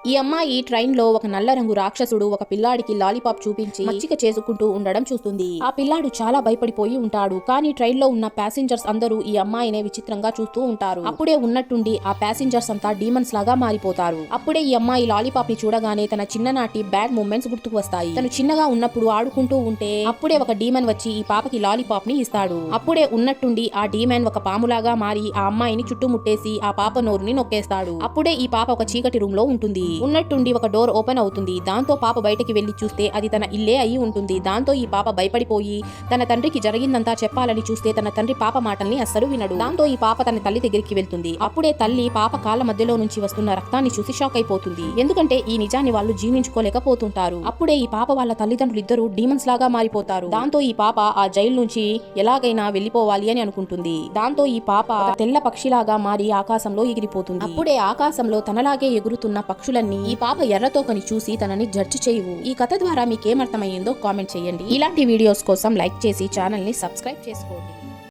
ఈ అమ్మాయి ట్రైన్ లో ఒక నల్ల రంగు రాక్షసుడు ఒక పిల్లాడికి లాలీపాప్ చూపించి మచ్చిక చేసుకుంటూ ఉండడం చూస్తుంది. ఆ పిల్లాడు చాలా భయపడిపోయి ఉంటాడు. కానీ ట్రైన్ లో ఉన్న ప్యాసింజర్స్ అందరూ ఈ అమ్మాయినే విచిత్రంగా చూస్తూ ఉంటారు. అప్పుడే ఉన్నట్టుండి ఆ ప్యాసింజర్స్ అంతా డీమన్స్ లాగా మారిపోతారు. అప్పుడే ఈ అమ్మాయి లాలీపాప్ ని చూడగానే తన చిన్ననాటి బ్యాడ్ మూమెంట్స్ గుర్తుకు వస్తాయి. తను చిన్నగా ఉన్నప్పుడు ఆడుకుంటూ ఉంటే అప్పుడే ఒక డీమన్ వచ్చి ఈ పాపకి లాలీపాప్ ని ఇస్తాడు. అప్పుడే ఉన్నట్టుండి ఆ డీమన్ ఒక పాములాగా మారి ఆ అమ్మాయిని చుట్టుముట్టేసి ఆ పాప నోరుని నొక్కేస్తాడు. అప్పుడే ఈ పాప ఒక చీకటి రూమ్ లో ఉంటుంది. ఉన్నట్టుండి ఒక డోర్ ఓపెన్ అవుతుంది. దాంతో పాప బయటకి వెళ్లి చూస్తే అది తన ఇల్లే అయి ఉంటుంది. దాంతో ఈ పాప భయపడిపోయి తన తండ్రికి జరిగిందంతా చెప్పాలని చూస్తే తన తండ్రి పాప మాటల్ని అస్సలు వినడు. దాంతో ఈ పాప తన తల్లి దగ్గరికి వెళ్తుంది. అప్పుడే తల్లి పాప కాళ్ళ మధ్యలో నుంచి వస్తున్న రక్తాన్ని చూసి షాక్ అయిపోతుంది. ఎందుకంటే ఈ నిజాన్ని వాళ్ళు జీర్ణించుకోలేకపోతుంటారు. అప్పుడే ఈ పాప వాళ్ళ తల్లిదండ్రులు ఇద్దరు డీమన్స్ లాగా మారిపోతారు. దాంతో ఈ పాప ఆ జైలు నుంచి ఎలాగైనా వెళ్లిపోవాలి అని అనుకుంటుంది. దాంతో ఈ పాప తెల్ల పక్షిలాగా మారి ఆకాశంలో ఎగిరిపోతుంది. అప్పుడే ఆకాశంలో తనలాగే ఎగురుతున్న పక్షులన్నీ ఈ పాప ఎర్రతోకని చూసి తనని జడ్జి చేయవు. ఈ కథ ద్వారా మీకేమర్థమయ్యిందో కామెంట్ చేయండి. ఇలాంటి వీడియోస్ కోసం లైక్ చేసి ఛానల్ ని సబ్స్క్రైబ్ చేసుకోండి.